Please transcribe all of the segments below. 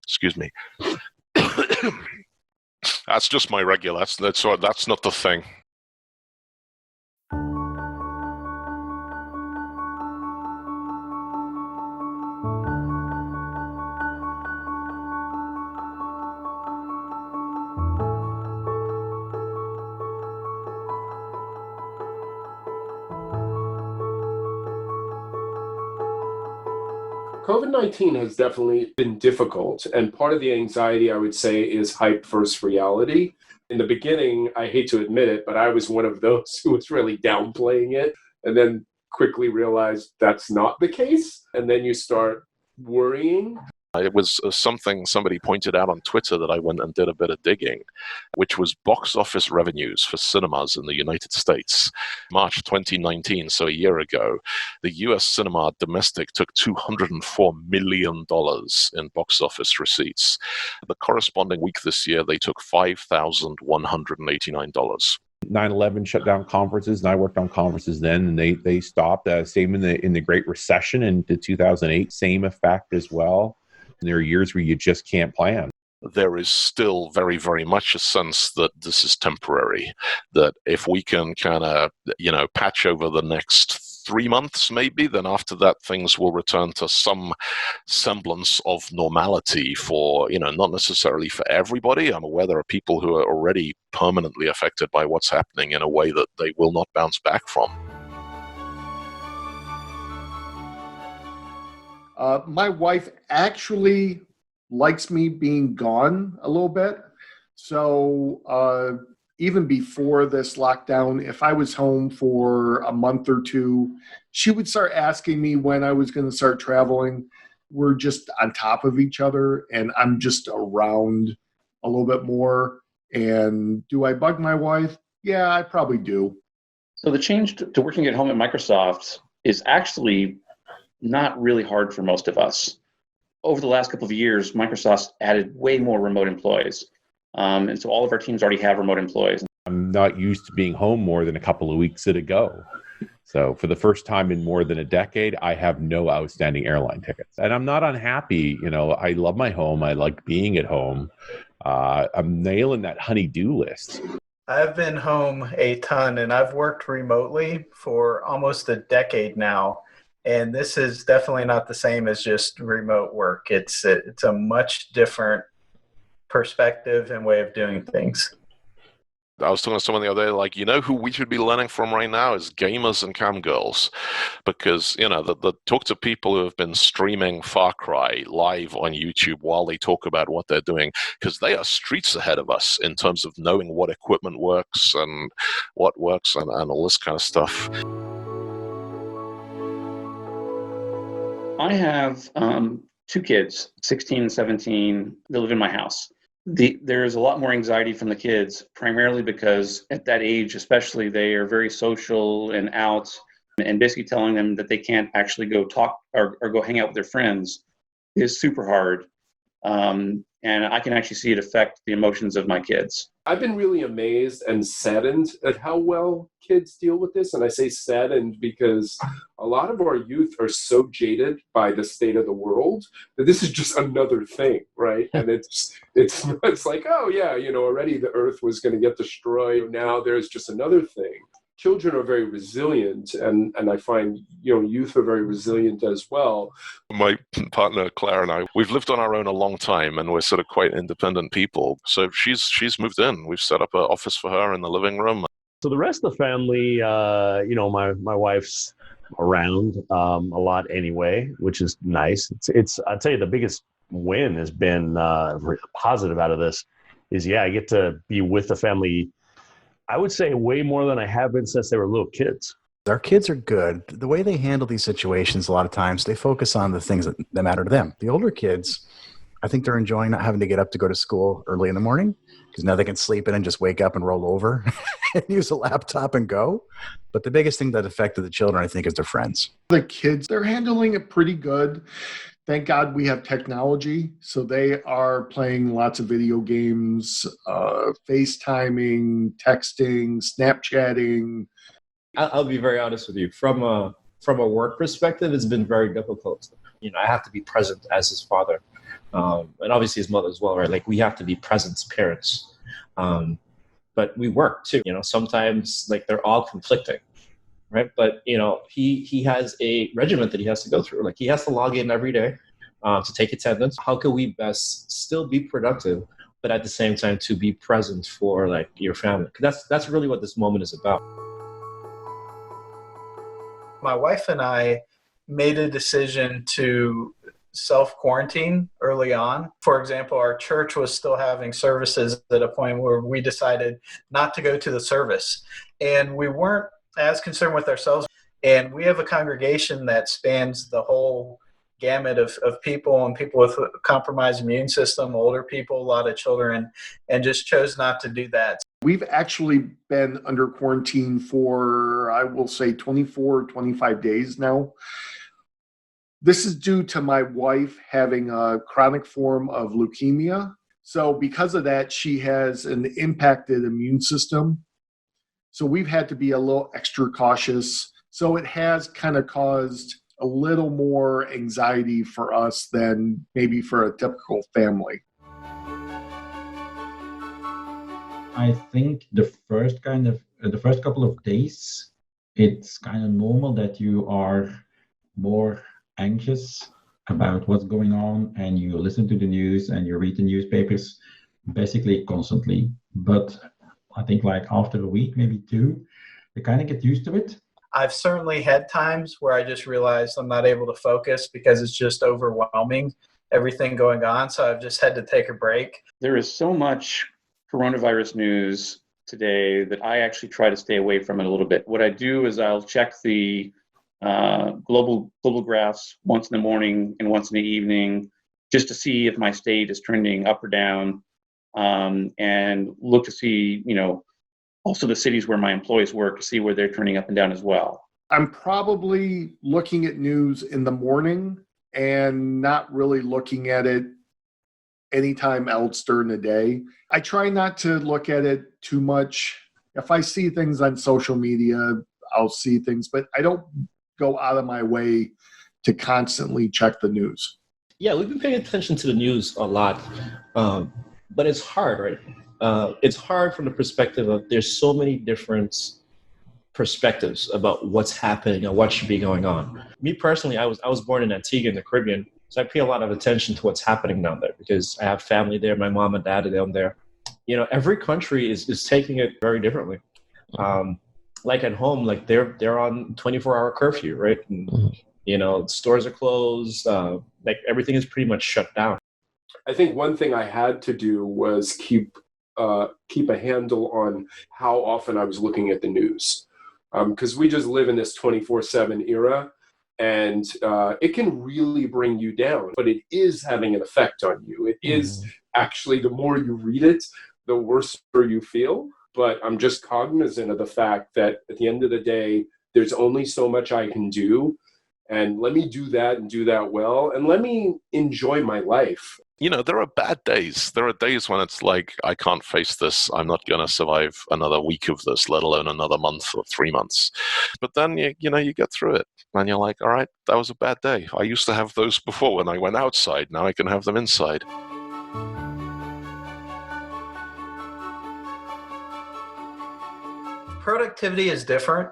Excuse me. That's just my regular. That's not the thing. COVID-19 has definitely been difficult, and part of the anxiety, I would say, is hype versus reality. In the beginning, I hate to admit it, but I was one of those who was really downplaying it, and then quickly realized that's not the case, and then you start worrying. It was something somebody pointed out on Twitter that I went and did a bit of digging, which was box office revenues for cinemas in the United States. March 2019, so a year ago, the US cinema domestic took $204 million in box office receipts. The corresponding week this year, they took $5,189. 9/11 shut down conferences, and I worked on conferences then, and they stopped. Same in the Great Recession into 2008, same effect as well. And there are years where you just can't plan. There is still very, very much a sense that this is temporary, that if we can kind of, patch over the next 3 months maybe, then after that things will return to some semblance of normality for, not necessarily for everybody. I'm aware there are people who are already permanently affected by what's happening in a way that they will not bounce back from. My wife actually likes me being gone a little bit. So even before this lockdown, if I was home for a month or two, she would start asking me when I was going to start traveling. We're just on top of each other, and I'm just around a little bit more. And do I bug my wife? Yeah, I probably do. So the change to working at home at Microsoft is actually not really hard for most of us. Over the last couple of years, Microsoft's added way more remote employees. And so all of our teams already have remote employees. I'm not used to being home more than a couple of weeks at a go. So for the first time in more than a decade, I have no outstanding airline tickets. And I'm not unhappy. I love my home. I like being at home. I'm nailing that honey-do list. I've been home a ton, and I've worked remotely for almost a decade now. And this is definitely not the same as just remote work. It's a much different perspective and way of doing things. I was talking to someone the other day, who we should be learning from right now is gamers and cam girls, because, the talk to people who have been streaming Far Cry live on YouTube while they talk about what they're doing, because they are streets ahead of us in terms of knowing what equipment works and what works and all this kind of stuff. I have 2 kids, 16 and 17, that live in my house. There's a lot more anxiety from the kids, primarily because at that age, especially, they are very social and out, and basically telling them that they can't actually go talk or go hang out with their friends is super hard. And I can actually see it affect the emotions of my kids. I've been really amazed and saddened at how well kids deal with this. And I say saddened because a lot of our youth are so jaded by the state of the world that this is just another thing, right? And it's like, oh yeah, already the earth was going to get destroyed. Now there's just another thing. Children are very resilient, and I find, youth are very resilient as well. My partner, Claire, and I, we've lived on our own a long time, and we're sort of quite independent people. So she's moved in. We've set up an office for her in the living room. So the rest of the family, my wife's around a lot anyway, which is nice. It's I'd say the biggest win has been positive out of this is, I get to be with the family, I would say way more than I have been since they were little kids. Our kids are good. The way they handle these situations, a lot of times, they focus on the things that matter to them. The older kids, I think they're enjoying not having to get up to go to school early in the morning, because now they can sleep in and just wake up and roll over and use a laptop and go. But the biggest thing that affected the children, I think, is their friends. The kids, they're handling it pretty good. Thank God we have technology. So they are playing lots of video games, FaceTiming, texting, Snapchatting. I'll be very honest with you. From a work perspective, it's been very difficult. I have to be present as his father. and obviously his mother as well, right? Like we have to be present as parents. But we work too, sometimes like they're all conflicting, right? But, he has a regiment that he has to go through. Like he has to log in every day to take attendance. How can we best still be productive, but at the same time to be present for like your family? 'Cause that's really what this moment is about. My wife and I made a decision to self-quarantine early on. For example, our church was still having services at a point where we decided not to go to the service. And we weren't as concerned with ourselves. And we have a congregation that spans the whole gamut of people, and people with a compromised immune system, older people, a lot of children, and just chose not to do that. We've actually been under quarantine for, I will say, 24, 25 days now. This is due to my wife having a chronic form of leukemia. So because of that, she has an impacted immune system. So we've had to be a little extra cautious. So it has kind of caused a little more anxiety for us than maybe for a typical family. I think the first couple of days, it's kind of normal that you are more anxious about what's going on, and you listen to the news and you read the newspapers basically constantly. But I think like after a week, maybe two, you kind of get used to it. I've certainly had times where I just realized I'm not able to focus because it's just overwhelming, everything going on. So I've just had to take a break. There is so much coronavirus news today that I actually try to stay away from it a little bit. What I do is I'll check the global graphs once in the morning and once in the evening, just to see if my state is trending up or down, and look to see, also the cities where my employees work, to see where they're trending up and down as well. I'm probably looking at news in the morning and not really looking at it anytime else during the day. I try not to look at it too much. If I see things on social media, I'll see things, but I don't go out of my way to constantly check the news. Yeah, we've been paying attention to the news a lot, but it's hard, right? It's hard from the perspective of there's so many different perspectives about what's happening and what should be going on. Me personally, I was born in Antigua in the Caribbean, so I pay a lot of attention to what's happening down there because I have family there. My mom and dad are down there. Every country is taking it very differently. Like at home, like they're on 24-hour curfew, right? And, stores are closed. Like everything is pretty much shut down. I think one thing I had to do was keep a handle on how often I was looking at the news, because we just live in this 24/7 era, and it can really bring you down. But it is having an effect on you. It is actually, the more you read it, the worse you feel. But I'm just cognizant of the fact that at the end of the day, there's only so much I can do. And let me do that and do that well. And let me enjoy my life. There are bad days. There are days when it's like, I can't face this. I'm not going to survive another week of this, let alone another month or 3 months. But then, you get through it. And you're like, all right, that was a bad day. I used to have those before when I went outside. Now I can have them inside. Productivity is different,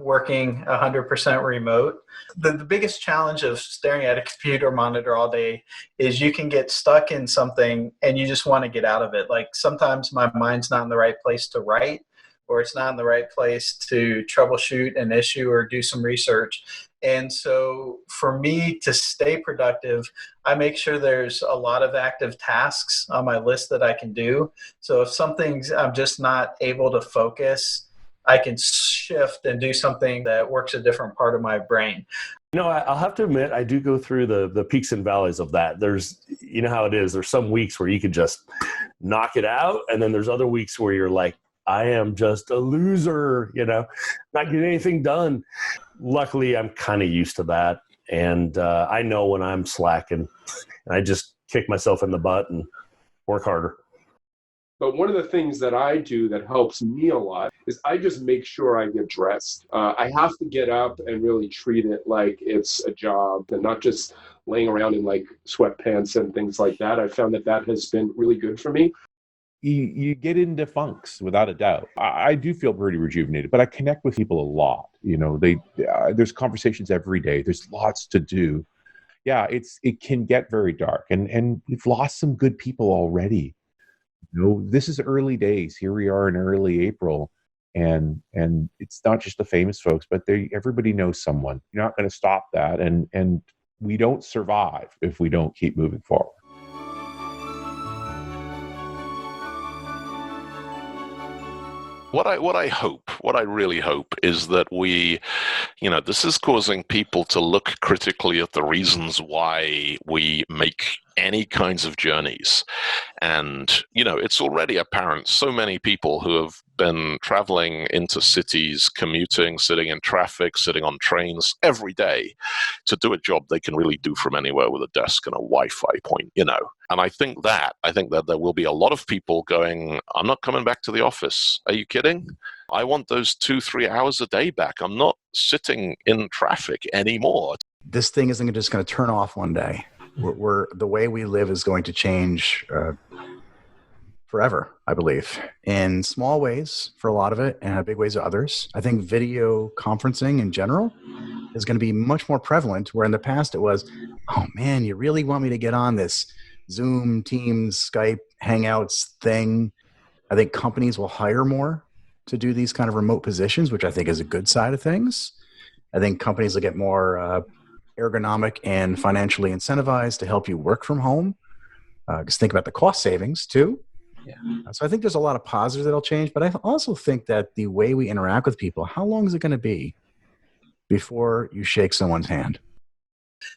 working 100% remote. The biggest challenge of staring at a computer monitor all day is you can get stuck in something and you just want to get out of it. Like sometimes my mind's not in the right place to write, or it's not in the right place to troubleshoot an issue or do some research. And so for me to stay productive, I make sure there's a lot of active tasks on my list that I can do. So if I'm just not able to focus, I can shift and do something that works a different part of my brain. I'll have to admit, I do go through the peaks and valleys of that. There's, how it is. There's some weeks where you could just knock it out. And then there's other weeks where you're like, I am just a loser, not getting anything done. Luckily, I'm kind of used to that. And I know when I'm slacking, and I just kick myself in the butt and work harder. But one of the things that I do that helps me a lot is I just make sure I get dressed. I have to get up and really treat it like it's a job and not just laying around in like sweatpants and things like that. I found that that has been really good for me. You get into funks without a doubt. I do feel pretty rejuvenated, but I connect with people a lot. You know, there's conversations every day. There's lots to do. Yeah, it can get very dark, and we've lost some good people already. You know, this is early days. Here we are in early April, and it's not just the famous folks, but everybody knows someone. You're not going to stop that, and we don't survive if we don't keep moving forward. What I really hope is that this is causing people to look critically at the reasons why we make any kinds of journeys. And, it's already apparent so many people who have been traveling into cities, commuting, sitting in traffic, sitting on trains every day to do a job they can really do from anywhere with a desk and a Wi-Fi point, And I think that there will be a lot of people going, I'm not coming back to the office. Are you kidding? I want those 2-3 hours a day back. I'm not sitting in traffic anymore. This thing isn't just going to turn off one day. The way we live is going to change forever, I believe, in small ways for a lot of it and big ways of others. I think video conferencing in general is going to be much more prevalent, where in the past it was, oh man, you really want me to get on this Zoom, Teams, Skype, Hangouts thing? I think companies will hire more to do these kind of remote positions, which I think is a good side of things. I think companies will get more ergonomic and financially incentivized to help you work from home. Just think about the cost savings too. Yeah. So I think there's a lot of positives that'll change, but I also think that the way we interact with people, how long is it going to be before you shake someone's hand?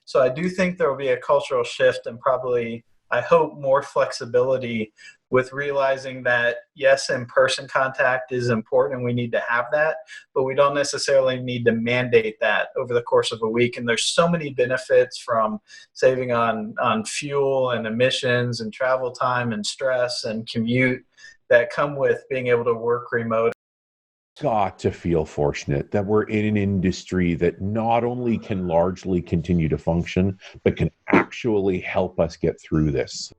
So I do think there will be a cultural shift and probably, I hope, more flexibility with realizing that, yes, in-person contact is important and we need to have that, but we don't necessarily need to mandate that over the course of a week. And there's so many benefits from saving on fuel and emissions and travel time and stress and commute that come with being able to work remote. Got to feel fortunate that we're in an industry that not only can largely continue to function, but can actually help us get through this.